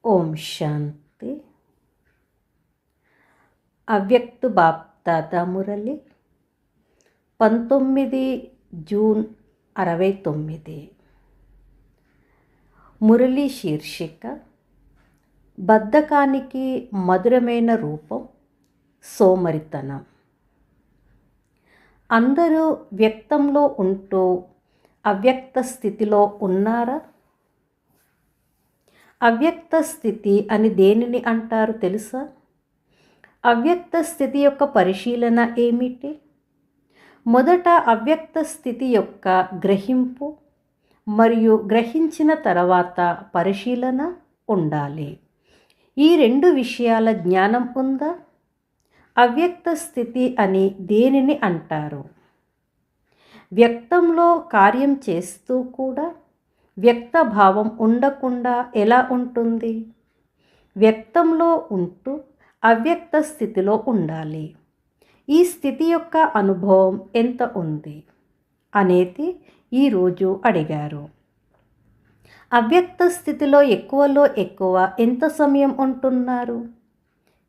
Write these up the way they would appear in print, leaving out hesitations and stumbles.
ఓం శాంతి. అవ్యక్త బాప్దాదా మురళి 19 జూన్ 69. మురళి శీర్షిక బద్ధకానికి మధురమైన రూపం సోమరితనం. అందరూ వ్యక్తంలో ఉంటూ అవ్యక్త స్థితిలో ఉన్నారా? అవ్యక్త స్థితి అని దేనిని అంటారు తెలుసా? అవ్యక్త స్థితి యొక్క పరిశీలన ఏమిటి? మొదట అవ్యక్త స్థితి యొక్క గ్రహింపు మరియు గ్రహించిన తర్వాత పరిశీలన ఉండాలి. ఈ రెండు విషయాల జ్ఞానం ఉందా? అవ్యక్త స్థితి అని దేనిని అంటారు? వ్యక్తంలో కార్యం చేస్తూ కూడా వ్యక్త భావం ఉండకుండా ఎలా ఉంటుంది? వ్యక్తంలో ఉంటూ అవ్యక్త స్థితిలో ఉండాలి. ఈ స్థితి యొక్క అనుభవం ఎంత ఉంది అనేది ఈరోజు అడిగారు. అవ్యక్త స్థితిలో ఎక్కువలో ఎక్కువ ఎంత సమయం ఉంటున్నారు?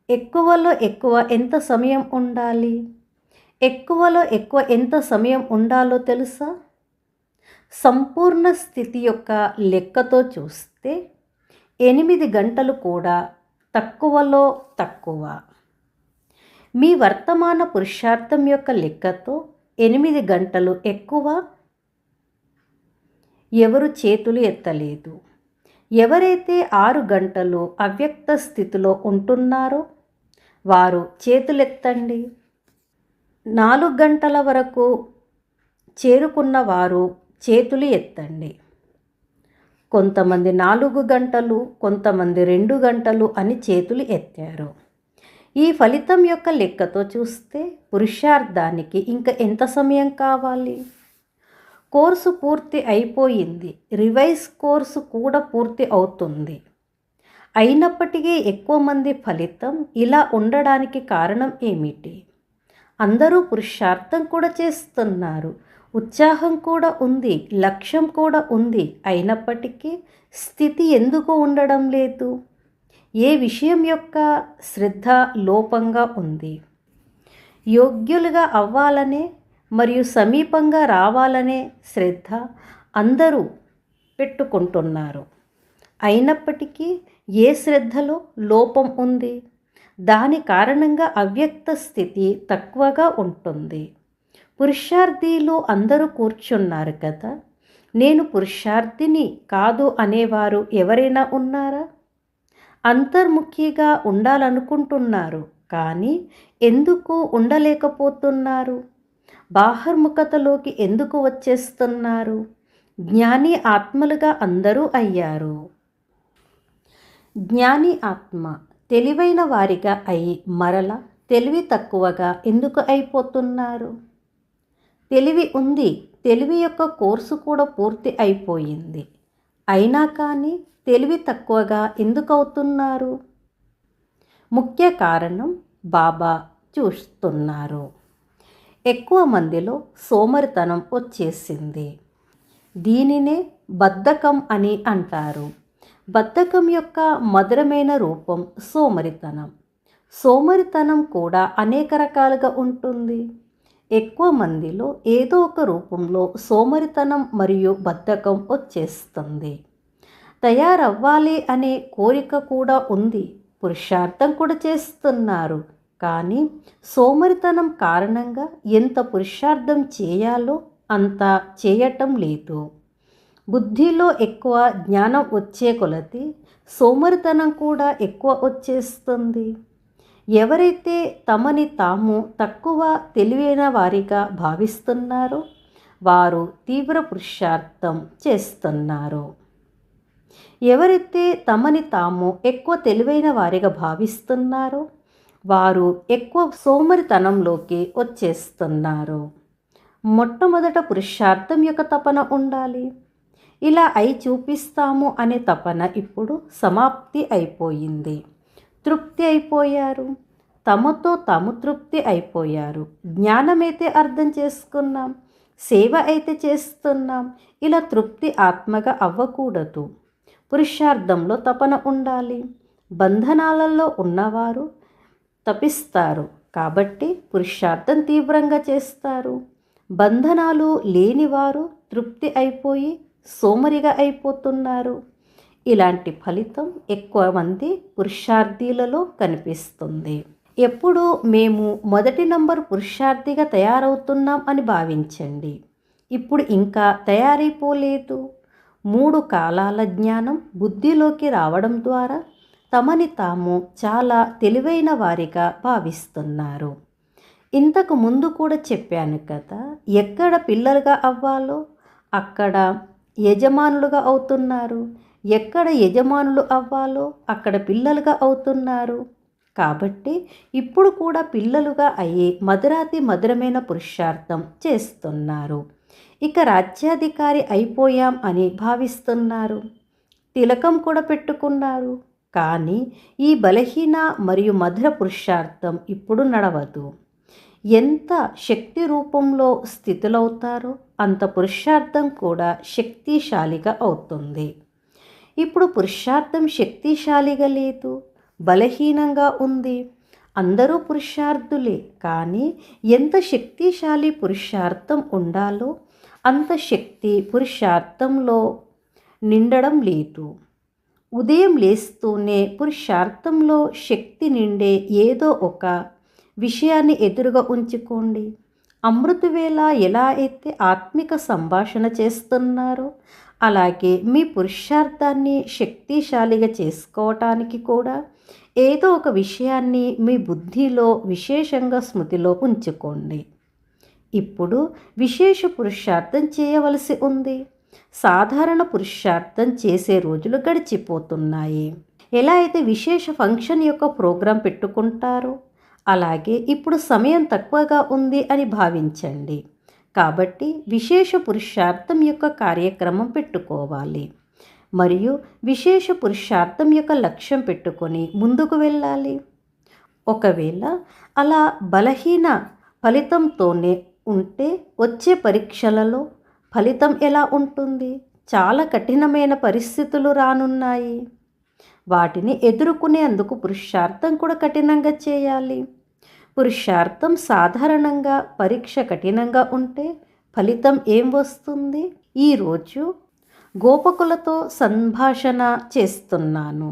ఎక్కువలో ఎక్కువ ఎంత సమయం ఉండాలి? ఎక్కువలో ఎక్కువ ఎంత సమయం ఉండాలో తెలుసా? సంపూర్ణ స్థితి యొక్క లెక్కతో చూస్తే 8 గంటలు కూడా తక్కువలో తక్కువ. మీ వర్తమాన పురుషార్థం యొక్క లెక్కతో 8 గంటలు ఎక్కువ. ఎవరు చేతులు ఎత్తలేదు. ఎవరైతే 6 గంటలు అవ్యక్త స్థితిలో ఉంటున్నారో వారు చేతులెత్తండి. 4 గంటల వరకు చేరుకున్న వారు చేతులు ఎత్తండి. కొంతమంది 4 గంటలు, కొంతమంది 2 గంటలు అని చేతులు ఎత్తారు. ఈ ఫలితం యొక్క లెక్కతో చూస్తే పురుషార్థానికి ఇంకా ఎంత సమయం కావాలి? కోర్సు పూర్తి అయిపోయింది. రివైజ్ కోర్సు కూడా పూర్తి అవుతుంది. అయినప్పటికీ ఎక్కువ మంది ఫలితం ఇలా ఉండడానికి కారణం ఏమిటి? అందరూ పురుషార్థం కూడా చేస్తున్నారు, ఉత్సాహం కూడా ఉంది, లక్ష్యం కూడా ఉంది. అయినప్పటికీ స్థితి ఎందుకు ఉండడం లేదు? ఏ విషయం యొక్క శ్రద్ధ లోపంగా ఉంది? యోగ్యులుగా అవ్వాలనే మరియు సమీపంగా రావాలనే శ్రద్ధ అందరూ పెట్టుకుంటున్నారు. అయినప్పటికీ ఏ శ్రద్ధలో లోపం ఉంది? దాని కారణంగా అవ్యక్త స్థితి తక్కువగా ఉంటుంది. పురుషార్థిలో అందరూ కూర్చున్నారు కదా. నేను పురుషార్థిని కాదు అనేవారు ఎవరైనా ఉన్నారా? అంతర్ముఖిగా ఉండాలనుకుంటున్నారు, కానీ ఎందుకు ఉండలేకపోతున్నారు? బాహర్ముఖతలోకి ఎందుకు వచ్చేస్తున్నారు? జ్ఞాని ఆత్మలుగా అందరూ అయ్యారు. జ్ఞాని ఆత్మ తెలివైన వారిగా అయి మరల తెలివి తక్కువగా ఎందుకు అయిపోతున్నారు? తెలివి ఉంది. తెలివి యొక్క కోర్సు కూడా పూర్తి అయిపోయింది. అయినా కానీ తెలివి తక్కువగా ఎందుకు అవుతున్నారు? ముఖ్య కారణం బాబా చూస్తున్నారు. ఎక్కువ మందిలో సోమరితనం వచ్చేసింది. దీనినే బద్ధకం అని అంటారు. బద్ధకం యొక్క మధురమైన రూపం సోమరితనం. సోమరితనం కూడా అనేక రకాలుగా ఉంటుంది. ఎక్కువ మందిలో ఏదో ఒక రూపంలో సోమరితనం మరియు బద్ధకం వచ్చేస్తుంది. తయారవ్వాలి అనే కోరిక కూడా ఉంది, పురుషార్థం కూడా చేస్తున్నారు, కానీ సోమరితనం కారణంగా ఎంత పురుషార్థం చేయాలో అంత చేయటం లేదు. బుద్ధిలో ఎక్కువ జ్ఞానం వచ్చే కొలది సోమరితనం కూడా ఎక్కువ వచ్చేస్తుంది. ఎవరైతే తమని తాము తక్కువ తెలివైన వారిగా భావిస్తున్నారో వారు తీవ్ర పురుషార్థం చేస్తున్నారు. ఎవరైతే తమని తాము ఎక్కువ తెలివైన వారిగా భావిస్తున్నారో వారు ఎక్కువ సోమరితనంలోకి వచ్చేస్తున్నారు. మొట్టమొదట పురుషార్థం యొక్క తపన ఉండాలి. ఇలా అయి చూపిస్తాము అనే తపన ఇప్పుడు సమాప్తి అయిపోయింది. తృప్తి అయిపోయారు. తమతో తాము తృప్తి అయిపోయారు. జ్ఞానమైతే అర్థం చేసుకున్నాం, సేవ అయితే చేస్తున్నాం. ఇలా తృప్తి ఆత్మగా అవ్వకూడదు. పురుషార్థంలో తపన ఉండాలి. బంధనాలలో ఉన్నవారు తపిస్తారు కాబట్టి పురుషార్థం తీవ్రంగా చేస్తారు. బంధనాలు లేనివారు తృప్తి అయిపోయి సోమరిగా అయిపోతున్నారు. ఇలాంటి ఫలితం ఎక్కువ మంది పురుషార్థులలో కనిపిస్తుంది. ఎప్పుడు మేము మొదటి నంబర్ పురుషార్థిగా తయారవుతున్నాం అని భావించండి. ఇప్పుడు ఇంకా తయారైపోలేదు. 3 కాలాల జ్ఞానం బుద్ధిలోకి రావడం ద్వారా తమని తాము చాలా తెలివైన వారిగా భావిస్తున్నారు. ఇంతకు ముందు కూడా చెప్పాను కదా, ఎక్కడ పిల్లలుగా అవ్వాలో అక్కడ యజమానులుగా అవుతున్నారు, ఎక్కడ యజమానులు అవ్వాలో అక్కడ పిల్లలుగా అవుతున్నారు. కాబట్టి ఇప్పుడు కూడా పిల్లలుగా అయ్యి మధురాతి మధురమైన పురుషార్థం చేస్తున్నారు. ఇక రాజ్యాధికారి అయిపోయాం అని భావిస్తున్నారు. తిలకం కూడా పెట్టుకున్నారు. కానీ ఈ బలహీన మరియు మధుర పురుషార్థం ఇప్పుడు నడవదు. ఎంత శక్తి రూపంలో స్థితులవుతారో అంత పురుషార్థం కూడా శక్తిశాలిగా అవుతుంది. ఇప్పుడు పురుషార్థం శక్తిశాలిగా లేదు, బలహీనంగా ఉంది. అందరూ పురుషార్థులే, కానీ ఎంత శక్తిశాలి పురుషార్థం ఉండాలో అంత శక్తి పురుషార్థంలో నిండడం లేదు. ఉదయం లేస్తూనే పురుషార్థంలో శక్తి నిండే ఏదో ఒక విషయాన్ని ఎదురుగా ఉంచుకోండి. అమృతవేళ ఎలా అయితే ఆత్మిక సంభాషణ చేస్తున్నారో అలాగే మీ పురుషార్థాన్ని శక్తిశాలిగా చేసుకోవటానికి కూడా ఏదో ఒక విషయాన్ని మీ బుద్ధిలో విశేషంగా స్మృతిలో ఉంచుకోండి. ఇప్పుడు విశేష పురుషార్థం చేయవలసి ఉంది. సాధారణ పురుషార్థం చేసే రోజులు గడిచిపోతున్నాయి. ఎలా అయితే విశేష ఫంక్షన్ యొక్క ప్రోగ్రాం పెట్టుకుంటారో అలాగే ఇప్పుడు సమయం తక్కువగా ఉంది అని భావించండి. కాబట్టి విశేష పురుషార్థం యొక్క కార్యక్రమం పెట్టుకోవాలి మరియు విశేష పురుషార్థం యొక్క లక్ష్యం పెట్టుకొని ముందుకు వెళ్ళాలి. ఒకవేళ అలా బలహీన ఫలితంతోనే ఉంటే వచ్చే పరీక్షలలో ఫలితం ఎలా ఉంటుంది? చాలా కఠినమైన పరిస్థితులు రానున్నాయి. వాటిని ఎదుర్కొనేందుకు పురుషార్థం కూడా కఠినంగా చేయాలి. పురుషార్థం సాధారణంగా పరీక్ష కఠినంగా ఉంటే ఫలితం ఏం వస్తుంది? ఈరోజు గోపకులతో సంభాషణ చేస్తున్నాను.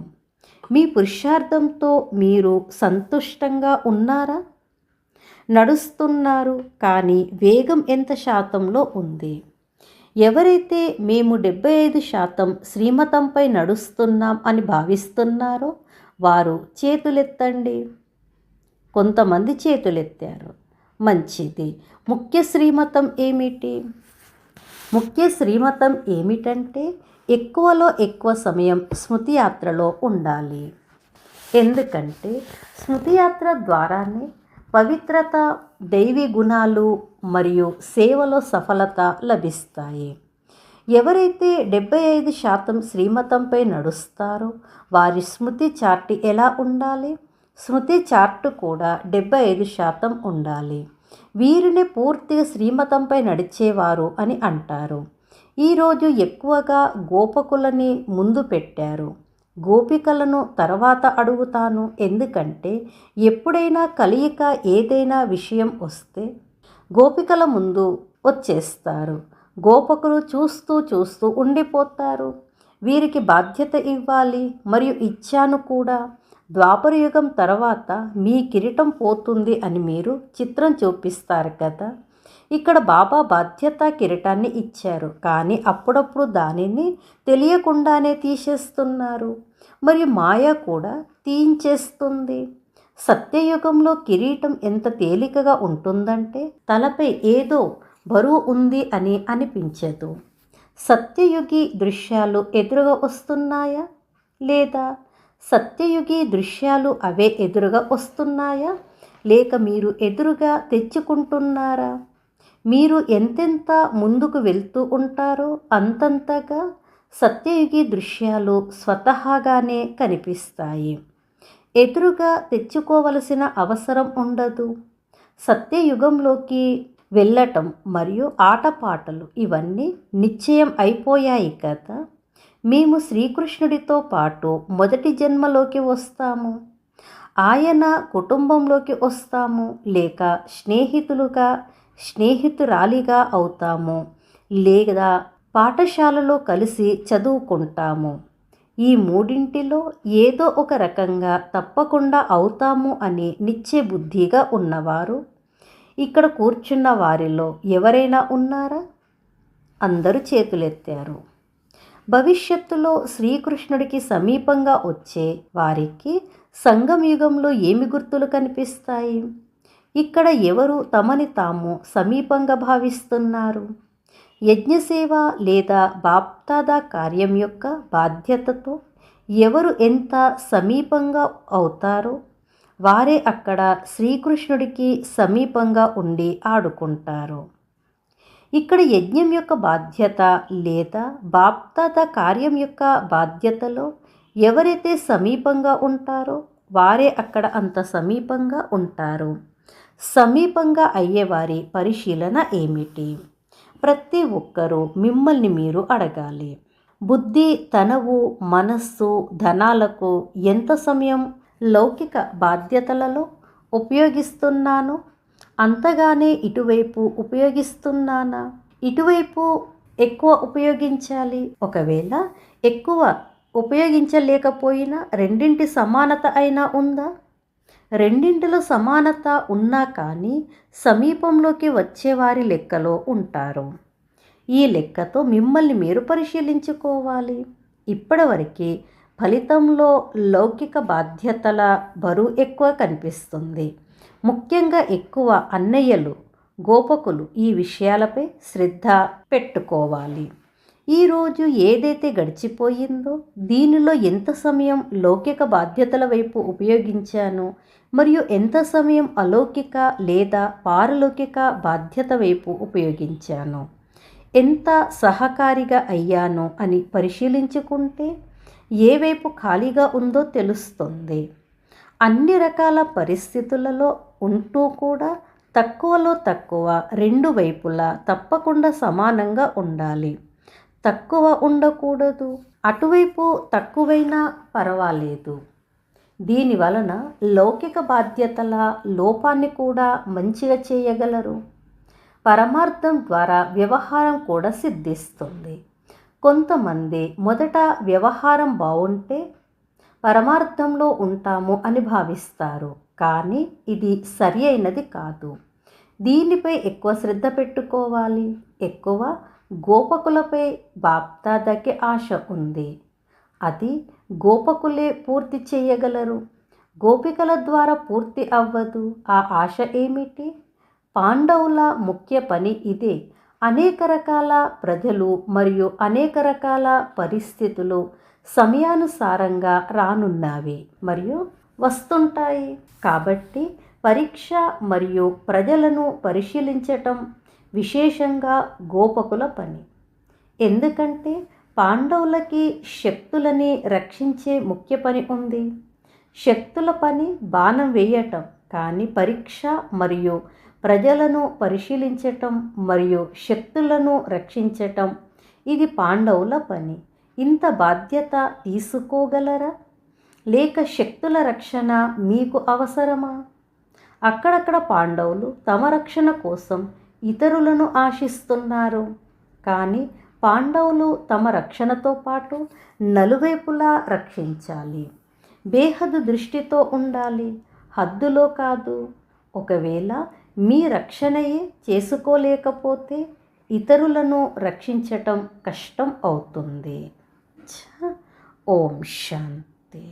మీ పురుషార్థంతో మీరు సంతుష్టంగా ఉన్నారా? నడుస్తున్నారు, కానీ వేగం ఎంత శాతంలో ఉంది? ఎవరైతే మేము 75% శ్రీమతంపై నడుస్తున్నాం అని భావిస్తున్నారో వారు చేతులెత్తండి. కొంతమంది చేతులెత్తారు. మంచిది. ముఖ్య శ్రీమతం ఏమిటి? ముఖ్య శ్రీమతం ఏమిటంటే ఎక్కువలో ఎక్కువ సమయం స్మృతి యాత్రలో ఉండాలి. ఎందుకంటే స్మృతి యాత్ర ద్వారానే పవిత్రత, దైవీ గుణాలు మరియు సేవలో సఫలత లభిస్తాయి. ఎవరైతే 75% శ్రీమతంపై నడుస్తారో వారి స్మృతి చార్ట్ ఎలా ఉండాలి? స్మృతి చార్ట్ కూడా 75% ఉండాలి. వీరిని పూర్తిగా శ్రీమతంపై నడిచేవారు అని అంటారు. ఈరోజు ఎక్కువగా గోపకులని ముందు పెట్టారు. గోపికలను తర్వాత అడుగుతాను. ఎందుకంటే ఎప్పుడైనా కలయిక ఏదైనా విషయం వస్తే గోపికల ముందు వచ్చేస్తారు. గోపకులు చూస్తూ చూస్తూ ఉండిపోతారు. వీరికి బాధ్యత ఇవ్వాలి మరియు ఇచ్చాను కూడా. ద్వాపరయుగం తర్వాత మీ కిరీటం పోతుంది అని మీరు చిత్రం చూపిస్తారు కదా. ఇక్కడ బాబా బాధ్యత కిరీటాన్ని ఇచ్చారు, కానీ అప్పుడప్పుడు దానిని తెలియకుండానే తీసేస్తున్నారు మరియు మాయ కూడా తీయించేస్తుంది. సత్యయుగంలో కిరీటం ఎంత తేలికగా ఉంటుందంటే తలపై ఏదో బరువు ఉంది అని అనిపించదు. సత్యయుగి దృశ్యాలు ఎదురుగా వస్తున్నాయా లేదా? సత్యయుగి దృశ్యాలు అవే ఎదురుగా వస్తున్నాయా లేక మీరు ఎదురుగా తెచ్చుకుంటున్నారా? మీరు ఎంతెంత ముందుకు వెళ్తూ ఉంటారో అంతంతగా సత్యయుగి దృశ్యాలు స్వతహాగానే కనిపిస్తాయి. ఎదురుగా తెచ్చుకోవలసిన అవసరం ఉండదు. సత్యయుగంలోకి వెళ్ళటం మరియు ఆటపాటలు ఇవన్నీ నిశ్చయం అయిపోయాయి కదా. మేము శ్రీకృష్ణుడితో పాటు మొదటి జన్మలోకి వస్తాము, ఆయన కుటుంబంలోకి వస్తాము, లేక స్నేహితురాలిగా అవుతాము, లేదా పాఠశాలలో కలిసి చదువుకుంటాము. ఈ మూడింటిలో ఏదో ఒక రకంగా తప్పకుండా అవుతాము అని నిశ్చయబుద్ధిగా ఉన్నవారు ఇక్కడ కూర్చున్న వారిలో ఎవరైనా ఉన్నారా? అందరూ చేతులెత్తారు. భవిష్యత్తులో శ్రీకృష్ణుడికి సమీపంగా వచ్చే వారికి సంగమయుగంలో ఏమి గుర్తులు కనిపిస్తాయి? ఇక్కడ ఎవరు తమని తాము సమీపంగా భావిస్తున్నారు? యజ్ఞసేవ లేదా బాప్దాదా కార్యం యొక్క బాధ్యతతో ఎవరు ఎంత సమీపంగా అవుతారో వారే అక్కడ శ్రీకృష్ణుడికి సమీపంగా ఉండి ఆడుకుంటారు. ఇక్కడ యజ్ఞం యొక్క బాధ్యత లేదా బాప్దాదా కార్యం యొక్క బాధ్యతలో ఎవరైతే సమీపంగా ఉంటారో వారే అక్కడ అంత సమీపంగా ఉంటారు. సమీపంగా అయ్యేవారి పరిశీలన ఏమిటి? ప్రతి ఒక్కరూ మిమ్మల్ని మీరు అడగాలి. బుద్ధి, తనవు, మనస్సు, ధనాలకు ఎంత సమయం లౌకిక బాధ్యతలలో ఉపయోగిస్తున్నానో అంతగానే ఇటువైపు ఉపయోగిస్తున్నానా? ఇటువైపు ఎక్కువ ఉపయోగించాలి. ఒకవేళ ఎక్కువ ఉపయోగించలేకపోయినా రెండింటి సమానత అయినా ఉందా? రెండింటిలో సమానత ఉన్నా కానీ సమీపంలోకి వచ్చేవారి లెక్కలో ఉంటారు. ఈ లెక్కతో మిమ్మల్ని మీరు పరిశీలించుకోవాలి. ఇప్పటివరకు ఫలితంలో లౌకిక బాధ్యతల బరువు ఎక్కువ కనిపిస్తుంది. ముఖ్యంగా ఎక్కువ అన్నయ్యలు, గోపకులు ఈ విషయాలపై శ్రద్ధ పెట్టుకోవాలి. ఈరోజు ఏదైతే గడిచిపోయిందో దీనిలో ఎంత సమయం లౌకిక బాధ్యతల వైపు ఉపయోగించానో మరియు ఎంత సమయం అలౌకిక లేదా పారలౌకిక బాధ్యత వైపు ఉపయోగించానో, ఎంత సహకారిగా అయ్యానో అని పరిశీలించుకుంటే ఏ వైపు ఖాళీగా ఉందో తెలుస్తుంది. అన్ని రకాల పరిస్థితులలో ఉంటూ కూడా తక్కువలో తక్కువ రెండు వైపులా తప్పకుండా సమానంగా ఉండాలి. తక్కువ ఉండకూడదు, అటువైపు తక్కువైనా పర్వాలేదు. దీనివలన లౌకిక బాధ్యతల లోపాన్ని కూడా మంచిగా చేయగలరు. పరమార్థం ద్వారా వ్యవహారం కూడా సిద్ధిస్తుంది. కొంతమంది మొదట వ్యవహారం బాగుంటే పరమార్థంలో ఉంటాము అని భావిస్తారు, కానీ ఇది సరి అయినది కాదు. దీనిపై ఎక్కువ శ్రద్ధ పెట్టుకోవాలి. ఎక్కువ గోపకులపై బాప్దాదాకి ఆశ ఉంది. అది గోపకులే పూర్తి చేయగలరు. గోపికల ద్వారా పూర్తి అవ్వదు. ఆ ఆశ ఏమిటి? పాండవుల ముఖ్య పని ఇదే. అనేక రకాల ప్రజలు మరియు అనేక రకాల పరిస్థితులు సమయానుసారంగా రానున్నవి మరియు వస్తుంటాయి. కాబట్టి పరీక్ష మరియు ప్రజలను పరిశీలించటం విశేషంగా గోపకుల పని. ఎందుకంటే పాండవులకి శక్తులని రక్షించే ముఖ్య పని ఉంది. శక్తుల పని బాణం వేయటం, కానీ పరీక్ష మరియు ప్రజలను పరిశీలించటం మరియు శక్తులను రక్షించటం ఇది పాండవుల పని. ఇంత బాధ్యత తీసుకోగలరా? లేక శక్తుల రక్షణ మీకు అవసరమా? అక్కడక్కడ పాండవులు తమ రక్షణ కోసం ఇతరులను ఆశిస్తున్నారు, కానీ పాండవులు తమ రక్షణతో పాటు నలువైపులా రక్షించాలి. బేహద్దు దృష్టితో ఉండాలి, హద్దులో కాదు. ఒకవేళ మీ రక్షణయే చేసుకోలేకపోతే ఇతరులను రక్షించటం కష్టం అవుతుంది. ఓం శాంతి.